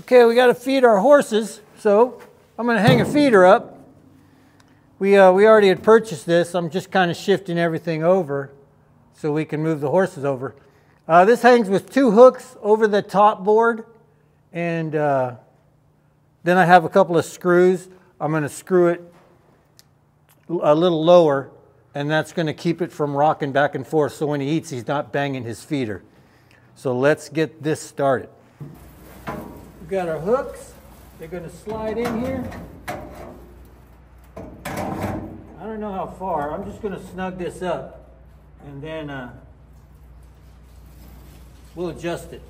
Okay, we got to feed our horses, so I'm going to hang a feeder up. We already had purchased this. I'm just kind of shifting everything over so we can move the horses over. This hangs with 2 hooks over the top board, and then I have a couple of screws. I'm going to screw it a little lower, and that's going to keep it from rocking back and forth so when he eats, he's not banging his feeder. So let's get this started. We've got our hooks. They're going to slide in here. I don't know how far. I'm just going to snug this up, and then we'll adjust it.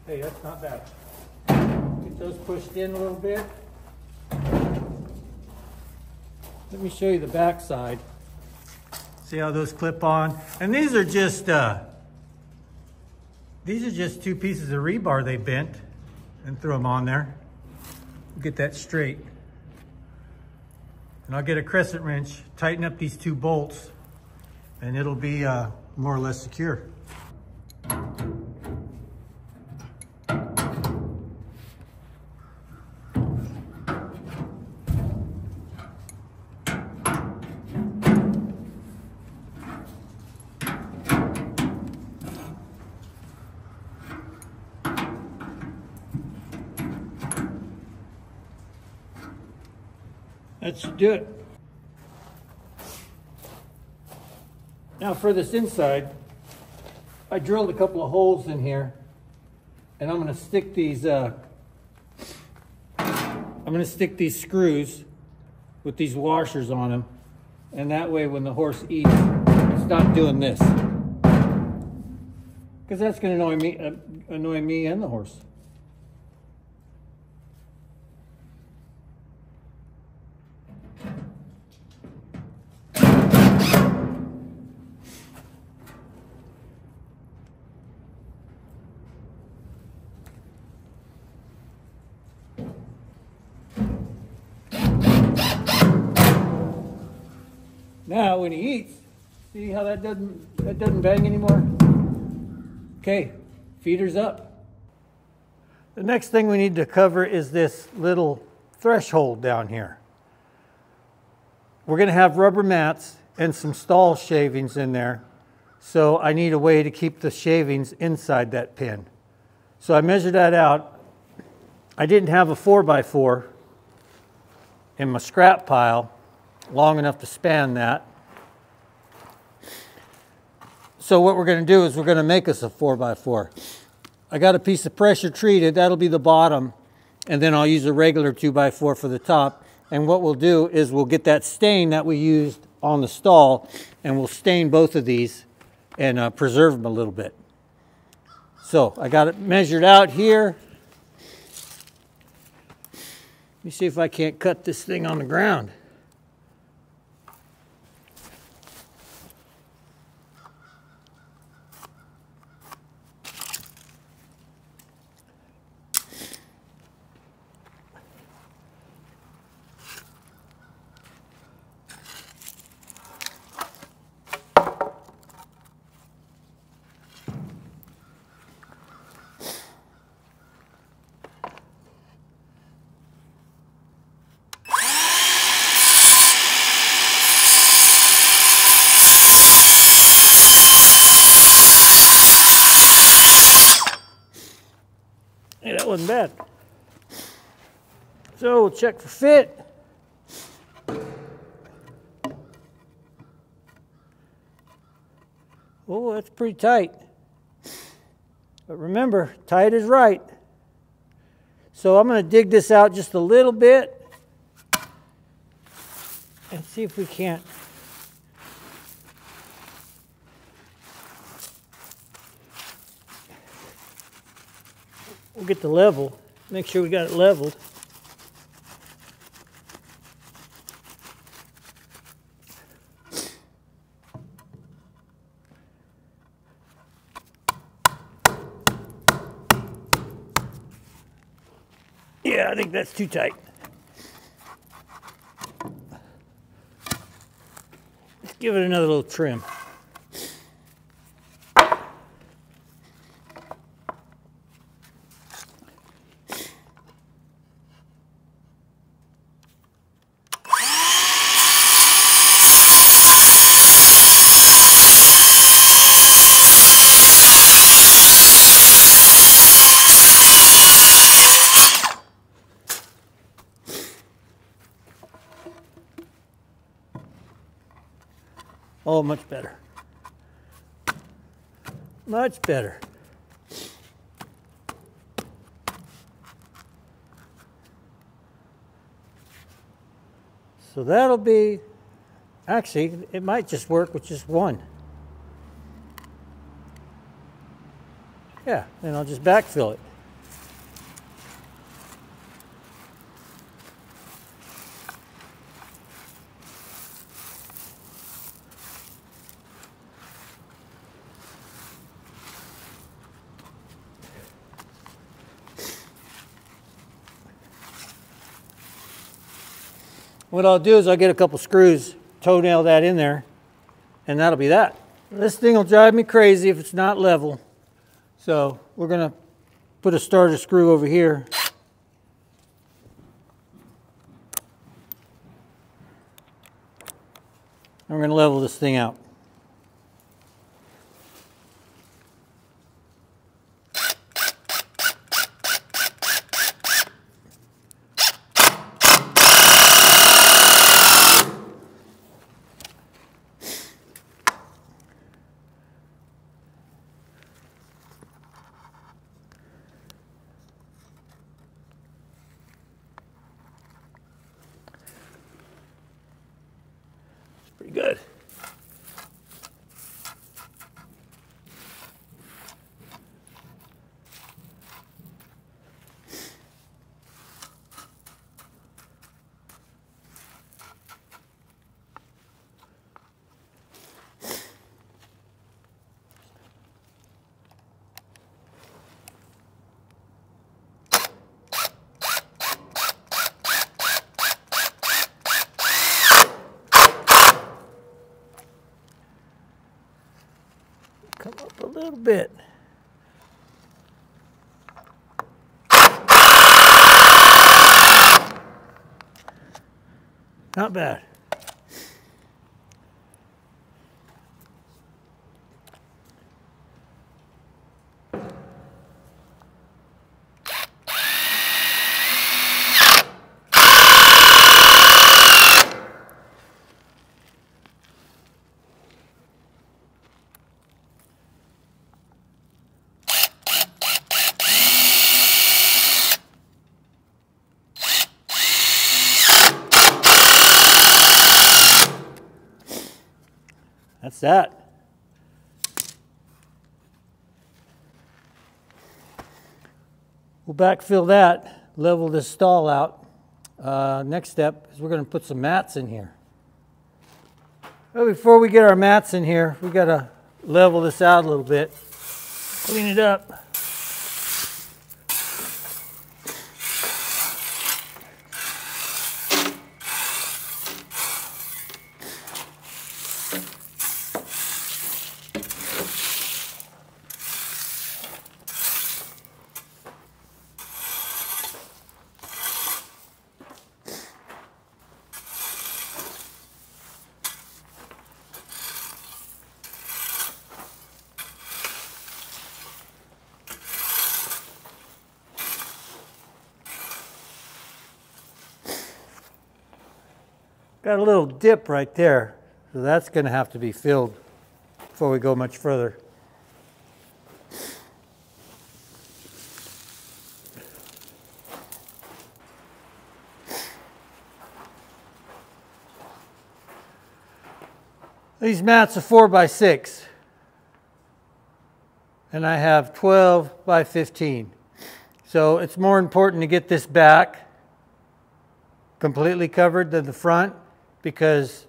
Hey, that's not bad. Get those pushed in a little bit. Let me show you the back side. See how those clip on? And these are just 2 pieces of rebar they bent and threw them on there. Get that straight. And I'll get a crescent wrench, tighten up these 2 bolts, and it'll be more or less secure. That should do it. Now for this inside, I drilled a couple of holes in here, and I'm going to stick these screws with these washers on them, and that way when the horse eats, it's not doing this, because that's going to annoy me and the horse. Now, when he eats, see how that doesn't bang anymore? Okay, feeder's up. The next thing we need to cover is this little threshold down here. We're going to have rubber mats and some stall shavings in there, so I need a way to keep the shavings inside that pin. So I measured that out. I didn't have a 4x4 in my scrap pile long enough to span that. So what we're going to do is we're going to make us a 4x4. I got a piece of pressure treated, that'll be the bottom, and then I'll use a regular 2x4 for the top. And what we'll do is we'll get that stain that we used on the stall, and we'll stain both of these and preserve them a little bit. So I got it measured out here. Let me see if I can't cut this thing on the ground. Hey, that wasn't bad. So we'll check for fit. Oh, that's pretty tight. But remember, tight is right. So I'm going to dig this out just a little bit and see if we can't. We'll get the level, make sure we got it leveled. Yeah, I think that's too tight. give it another little trim. Oh, much better. Much better. So that'll be, actually, it might just work with just one. Yeah, then I'll just backfill it. What I'll do is I'll get a couple screws, toenail that in there, and that'll be that. This thing will drive me crazy if it's not level. So we're gonna put a starter screw over here. And we're gonna level this thing out. Pretty good. Come up a little bit. Not bad. That's that. We'll backfill that, level this stall out. Next step is we're going to put some mats in here. Well, before we get our mats in here, we got to level this out a little bit, clean it up. Got a little dip right there, so that's going to have to be filled before we go much further. These mats are 4x6, and I have 12 by 15. So it's more important to get this back completely covered than the front, because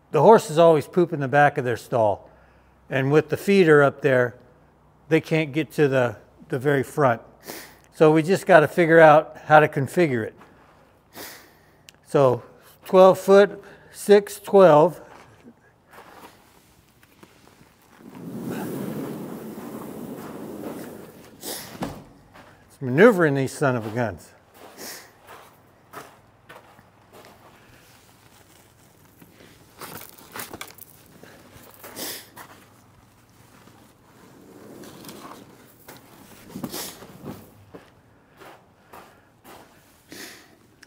the horses always poop in the back of their stall. And with the feeder up there, they can't get to the very front. So we just got to figure out how to configure it. So 12 foot, 6, 12. maneuvering these son of a guns.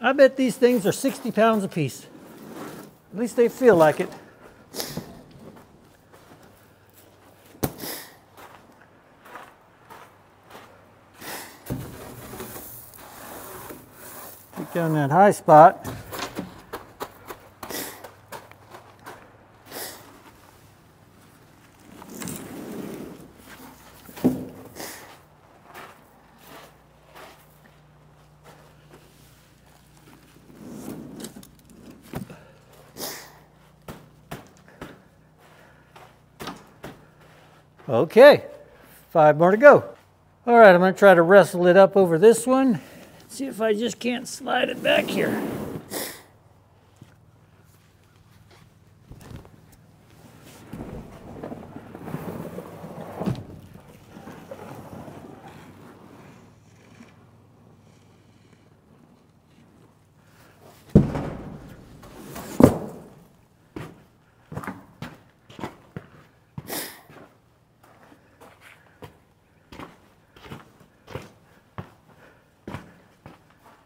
I bet these things are 60 pounds apiece. At least they feel like it. Get down that high spot. Okay, 5 more to go. All right, I'm going to try to wrestle it up over this one. See if I just can't slide it back here.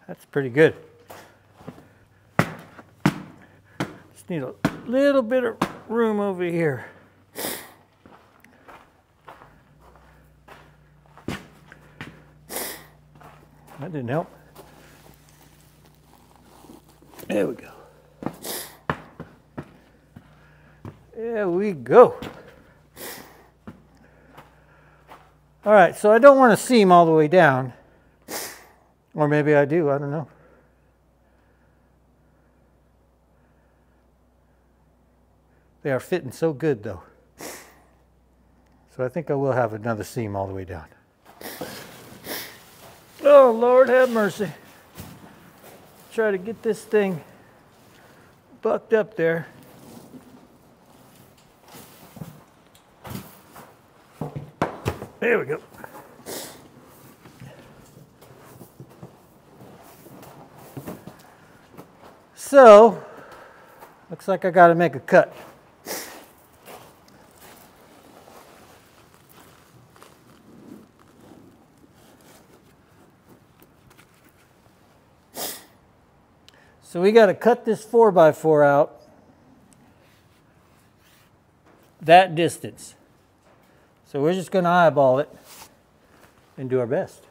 That's pretty good. Just need a little bit of room over here. That didn't help. There we go. There we go. All right, so I don't want to seam all the way down. Or maybe I do, I don't know. They are fitting so good though. So I think I will have another seam all the way down. Oh, Lord have mercy. Try to get this thing bucked up there. There we go. So, looks like I got to make a cut. So we got to cut this 4x4 out that distance. So we're just going to eyeball it and do our best.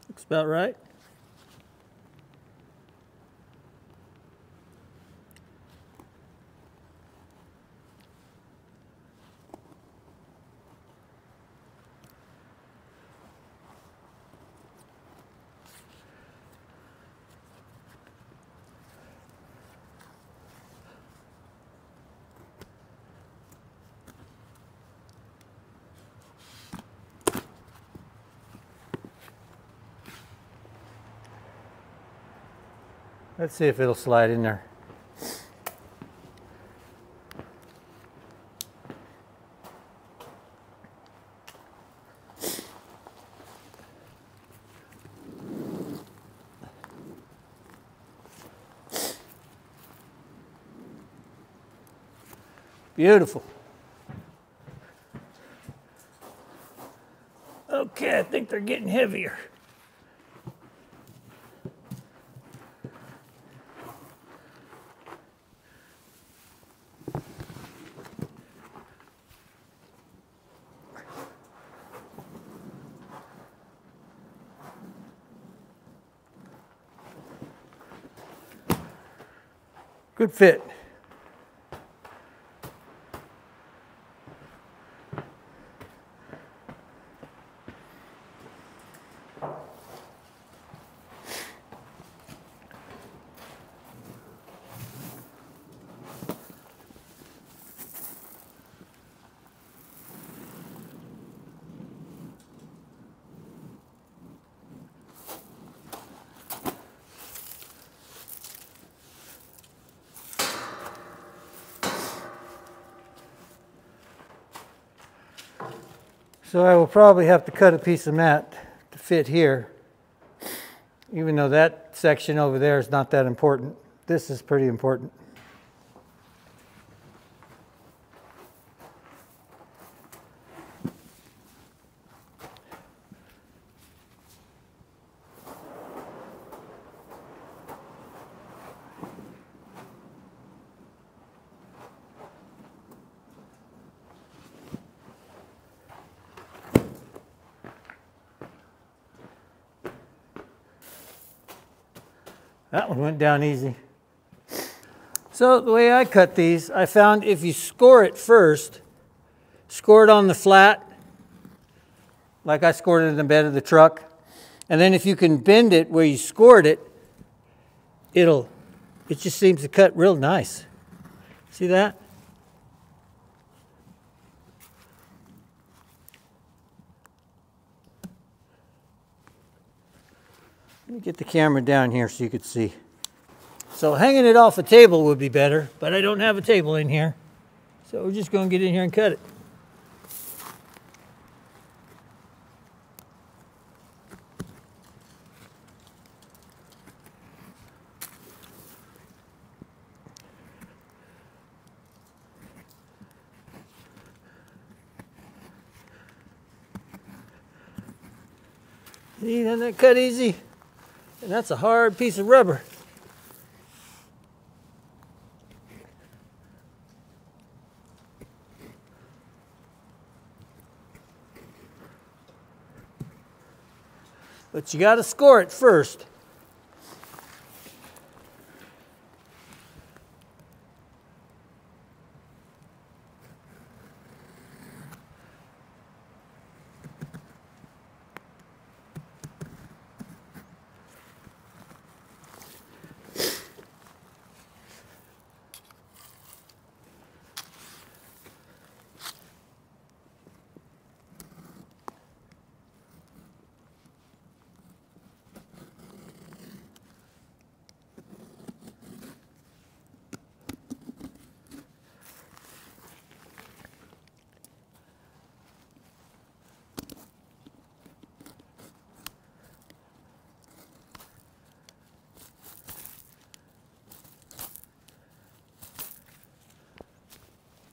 Looks about right. Let's see if it'll slide in there. Beautiful. Okay, I think they're getting heavier. Good fit. So I will probably have to cut a piece of mat to fit here, even though that section over there is not that important. This is pretty important. That one went down easy. So the way I cut these, I found if you score it first, score it on the flat, like I scored it in the bed of the truck, and then if you can bend it where you scored it, it just seems to cut real nice. See that? Let me get the camera down here so you could see. So hanging it off a table would be better, but I don't have a table in here. So we're just going to get in here and cut it. See, doesn't that cut easy? And that's a hard piece of rubber. But you got to score it first.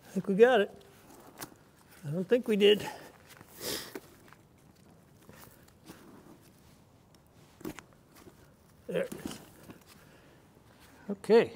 I think we got it. I don't think we did. There it is. Okay.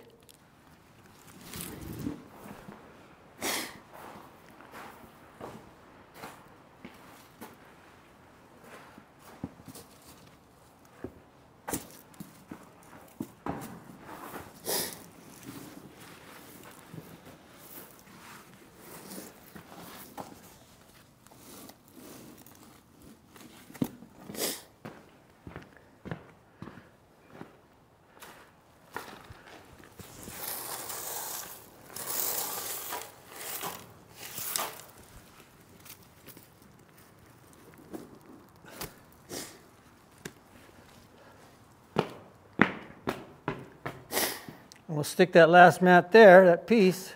And we'll stick that last mat there, that piece.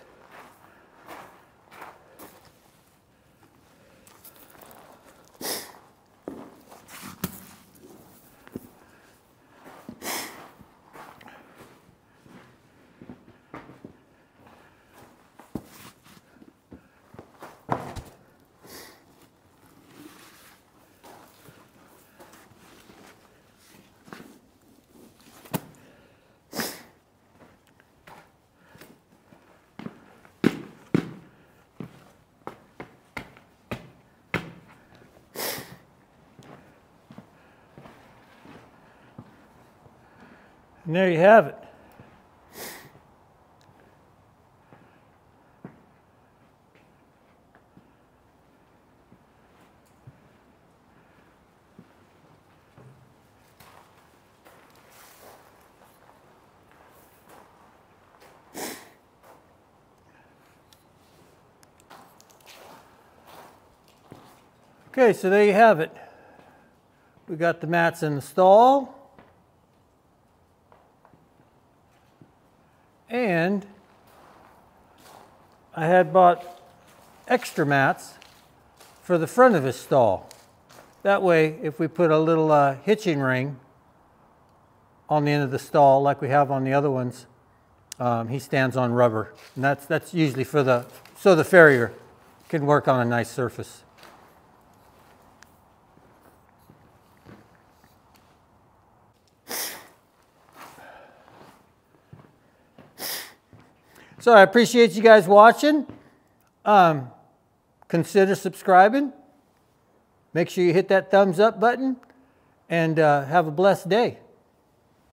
And there you have it. Okay, so there you have it. We got the mats in the stall. And I had bought extra mats for the front of his stall. That way, if we put a little hitching ring on the end of the stall like we have on the other ones, he stands on rubber. And that's usually for so the farrier can work on a nice surface. So I appreciate you guys watching. Consider subscribing. Make sure you hit that thumbs up button, and have a blessed day.